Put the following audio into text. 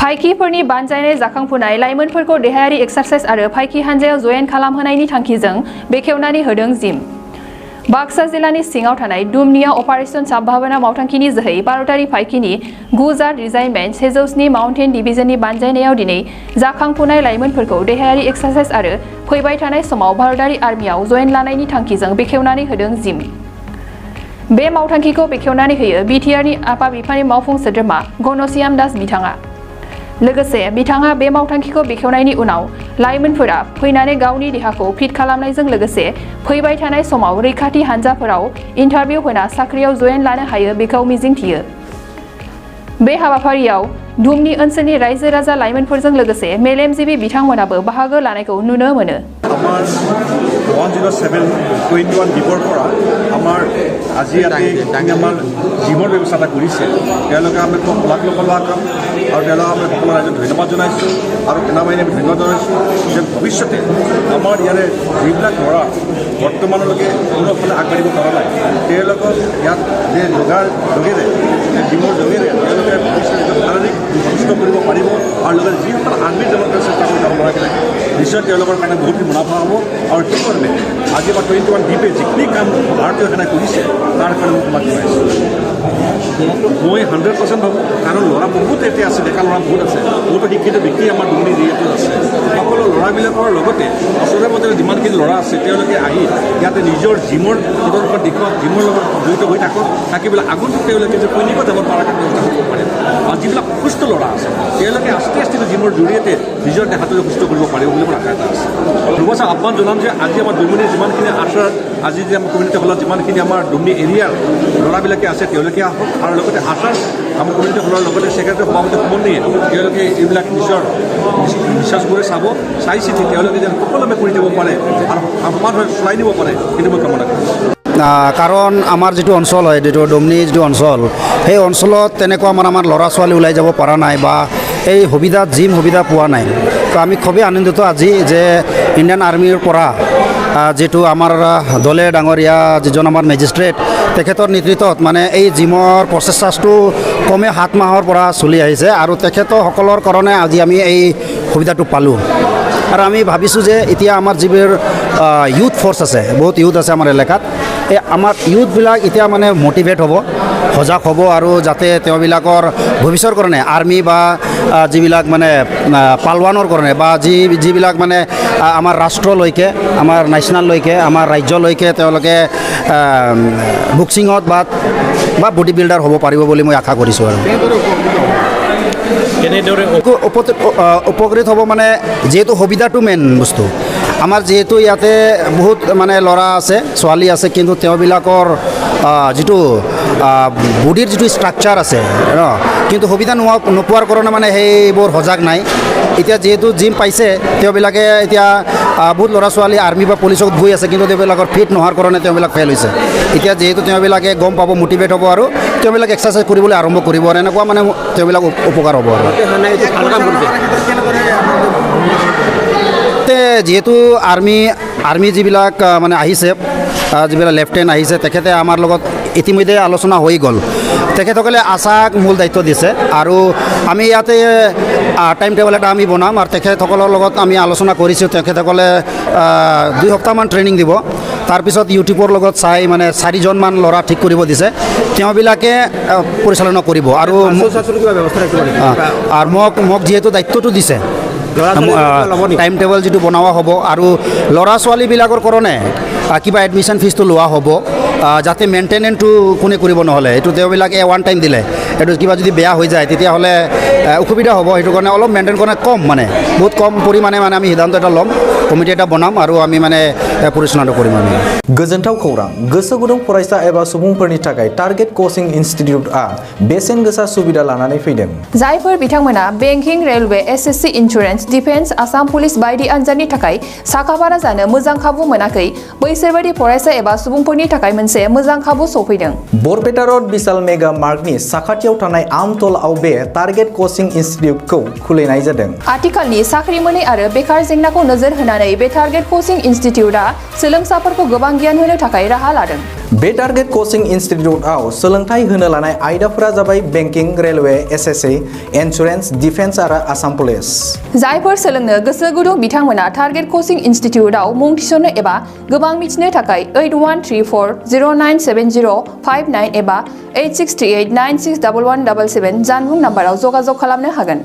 फाइकिफोरनि बानजायनाय जाखांफुनाय लाइमोनफोरखौ देहायारि एक्सारसाइज आरो फाइकि हानजायाव जयेन खालामहोनायनि थांखिजों बेखेवनानै होदों जिम। बाक्सा जिल्लानि सिङाव थानाय दुमनिया अपारेशन साबभावना मावथांखिनि जोहै भारतारि फाइकिनि 9 रिजाइनमेन्ट 102 माउन्टेन डिभिजननि बानजायनायाव दिनै जाखांफुनाय लाइमोनफोरखौ देहायारि एक्सारसाइज आरो फैबाय थानाय समाव भारतारि आर्मियाव जयेन लानायनि थांखिजों बेखेवनानै होदों जिम। बे मावथांखिखौ बेखेवनानै होयो बिटिआरनि आफा बिफानि मावफुं सोद्रोमा घनश्याम दास बिथाङा। लोगोसे बिथाङा बे मावथांखिखौ बेखेवनायनि उनाव लाइमोनफोरा फैनानै गावनि देहाखौ फिट खालामनायजों लोगोसे फैबाय थानाय समाव रैखाथि हानजाफोराव इन्टारभिउ होना साख्रियाव जयेन लानो हायो बेखौ मिजिंथियो। बे हाबाफारियाव दुमनि ओनसोलनि रायजो राजा लाइमोनफोरजों लोगोसे मेलेमजिबि बिथांमोनाबो बाहागो लानायखौ नुनो मोनो। আমাৰ 10721 দ্বীপৰ পৰা আমাৰ আজি আমাৰ জিমৰ ব্যৱস্থা এটা কৰিছে। তেওঁলোকে আমি লাখ লাখ কাম আৰু তেওঁলোকক আমি সকলো ৰাইজক ধন্যবাদ জনাইছোঁ আৰু সেনাবাহিনীক ধন্যবাদ জনাইছোঁ যে ভৱিষ্যতে আমাৰ ইয়াৰে যিবিলাক ল'ৰা বৰ্তমানলৈকে কোনোফালে আগবাঢ়িব পৰা নাই তেওঁলোকক ইয়াত যে যোগাৰ যোগেৰে জিমৰ যোগেৰে তেওঁলোকে ভৱিষ্যতে শাৰীৰিক সুস্থ কৰিব পাৰিব আৰু লগতে যিসকল আৰ্মীৰ জনতাৰ চেষ্টা কৰি যাব পৰাকৈ নিশ্চয় তেওঁলোকৰ কাৰণে বহুতখিনি মুনাফা হ'ব। আৰু সেইকাৰণে আজি আমাৰ 21 দ্বীপে যিখিনি কাম ভাৰতীয় সেনাই কৰিছে তাৰ কাৰণে মই তোমাক জনাইছোঁ। মই 100% ভাবোঁ, কাৰণ ল'ৰা বহুত এতিয়া আছে, ডেকা ল'ৰা বহুত আছে, বহুতো শিক্ষিত ব্যক্তি আমাৰ দুৰ্নীতি যিহেতু আছে। সকলো ল'ৰাবিলাকৰ লগতে ওচৰে পাজৰে যিমানখিনি ল'ৰা আছে তেওঁলোকে আহি ইয়াতে নিজৰ জিমৰ প্ৰদৰ্শন দেখুৱাওক, জিমৰ লগত জড়িত হৈ থাকক, থাকি পেলাই আগন্তুক তেওঁলোকে যে সৈনিকত যাব পৰাকৈ ব্যৱস্থা কৰিব পাৰে। আৰু যিবিলাক সুস্থ ল'ৰা আছে তেওঁলোকে আস্তে আস্তে জিমৰ জৰিয়তে নিজৰ দেহাটো সুস্থ কৰিব পাৰিব বুলি মোৰ আশা এটা আছে। দুবছৰ আহ্বান জনাম যে আজি আমাৰ দুমনিৰ যিমানখিনি আশাৰ আজি যে আমাৰ কমিউনিটি হলত যিমানখিনি আমাৰ দুমনি এৰিয়াৰ ল'ৰাবিলাকে আছে তেওঁলোকে আহক, আৰু লগতে আশাৰ আমাৰ কমিউনিটি হলৰ লগতে ছেক্ৰেটাৰী সভাপতি সমন্বয়ে তেওঁলোকে এইবিলাক নিজৰ বিশ্বাস কৰি চাব, চাই চিতি তেওঁলোকে যেন সকলোৱে কৰি দিব পাৰে আৰু সমানভাৱে চলাই নিব পাৰে সেইটো মই কামনা কৰিছোঁ। কাৰণ আমাৰ যিটো অঞ্চল হয়, যিটো ডুমনি যিটো অঞ্চল, সেই অঞ্চলত তেনেকুৱা আমাৰ ল'ৰা ছোৱালী ওলাই যাব পৰা নাই বা এই সুবিধা জিম সুবিধা পোৱা নাই। তো আমি খুবেই আনন্দিত আজি যে ইণ্ডিয়ান আৰ্মিৰ পৰা যিটো আমাৰ দলে ডাঙৰীয়া যিজন আমাৰ মেজিষ্ট্ৰেট তেখেতৰ নেতৃত্বত মানে এই জিমৰ প্ৰচেষ্টাটো কমে 7 মাহৰ পৰা চলি আহিছে আৰু তেখেতসকলৰ কাৰণে আজি আমি এই সুবিধাটো পালোঁ। আৰু আমি ভাবিছোঁ যে এতিয়া আমাৰ যিবোৰ ইউথ ফ'ৰ্চ আছে, বহুত ইউথ আছে আমাৰ এলেকাত, এই আমাৰ ইউথবিলাক এতিয়া মানে মটিভেট হ'ব, সজাগ হ'ব আৰু যাতে তেওঁবিলাকৰ ভৱিষ্যতৰ কাৰণে আৰ্মি বা যিবিলাক মানে পালৱানৰ কাৰণে বা যিবিলাক মানে আমাৰ ৰাষ্ট্ৰলৈকে, আমাৰ নেশ্যনেললৈকে, আমাৰ ৰাজ্যলৈকে তেওঁলোকে বক্সিঙত বা বডি বিল্ডাৰ হ'ব পাৰিব বুলি মই আশা কৰিছোঁ। আৰু কেনেদৰে উপকৃত হ'ব মানে যিহেতু সুবিধাটো মেইন বস্তু। আমাৰ যিহেতু ইয়াতে বহুত মানে ল'ৰা আছে, ছোৱালী আছে, কিন্তু তেওঁবিলাকৰ যিটো বডিৰ যিটো ষ্ট্ৰাকচাৰ আছে কিন্তু সুবিধা নোপোৱাৰ কাৰণে মানে সেইবোৰ সজাগ নাই। এতিয়া যিহেতু জিম পাইছে তেওঁবিলাকে এতিয়া বহুত ল'ৰা ছোৱালী আৰ্মি বা পুলিচত গৈ আছে, কিন্তু তেওঁবিলাকৰ ফিট নোহোৱাৰ কাৰণে তেওঁবিলাক ফেইল হৈছে। এতিয়া যিহেতু তেওঁবিলাকে গম পাব, মটিভেট হ'ব আৰু তেওঁবিলাক এক্সাৰচাইজ কৰিবলৈ আৰম্ভ কৰিব আৰু এনেকুৱা মানে তেওঁবিলাক উপকাৰ হ'ব। আৰু যিহেতু আৰ্মি যিবিলাক মানে আহিছে, যিবিলাক লেফটেণ্ট আহিছে, তেখেতে আমাৰ লগত ইতিমধ্যে আলোচনা হৈ গ'ল। তেখেতসকলে আশাক মূল দায়িত্ব দিছে আৰু আমি ইয়াতে টাইম টেবল এটা আমি বনাম আৰু তেখেতসকলৰ লগত আমি আলোচনা কৰিছোঁ। তেখেতসকলে 2 সপ্তাহমান ট্ৰেইনিং দিব, তাৰপিছত ইউটিউবৰ লগত চাই মানে 4জনমান ল'ৰা ঠিক কৰিব দিছে, তেওঁবিলাকে পৰিচালনা কৰিব। আৰু মোক যিহেতু দায়িত্বটো দিছে, টাইম টেবল যিটো বনোৱা হ'ব আৰু ল'ৰা ছোৱালীবিলাকৰ কাৰণে কিবা এডমিশ্যন ফিজটো লোৱা হ'ব, যাতে মেইনটেনেন্সটো কোনে কৰিব নহ'লে এইটো তেওঁবিলাকে ওৱান টাইম দিলে, এইটো কিবা যদি বেয়া হৈ যায় তেতিয়াহ'লে অসুবিধা হ'ব। সেইটো কাৰণে অলপ মেইনটেইন কৰা কম, মানে বহুত কম পৰিমাণে মানে আমি সিদ্ধান্ত এটা ল'ম, কমিটি এটা বনাম আৰু আমি মানে পৰিচালনা কৰিম। আমি गोजोनथाव खौरां, गोसो गुदुं फरायसा एबा सुबुंफोरनि थाखाय टारगेट कोचिं इनस्टिट्यूटआ बेसेन गोसा सुबिदा लानानै फैदों। जायफोर बिथांमोना banking, railway, SSC, insurance, defence, Assam police बायदि आनजादनि थाखाय साखाफारा जानो मोजां खाबु मोनाखै, बैसोर बायदि फरायसा एबा सुबुंफोरनि थाखाय मोनसे मोजां खाबु सफैदों। बरपेटा रोड विशाल मेगा मार्कनि साखाथियाव थानाय आमतलाव बे टारगेट कोचिं इनस्टिट्यूटखौ खुलिनाय जादों। आथिखालनि साख्रि मोनै आरो बेकार जेंनाखौ नोजोर होनानै बे टारगेट कोचिं इनस्टिट्यूटआ सोलोंसाफोरखौ गोबां गियान होनो थाखाय राहा लादों। बे टारगेट कोचिं इन्स्टिट्यूटआव सोलोंथाइ होनो लानाय आयदाफोरा जाबाय banking, railway, SSC, insurance, defence आरो आसाम पुलिस। जायफोर सोलोंनो गोसो गुदुं बिथांमोना टारगेट कोचिं इन्स्टिट्यूटआव मुं थिसननो एबा गोबां मिथिनो थाखाय 8134097059 एबा 8638961177 जानबुं नाम्बाराव जगाजग खालामनो हागोन।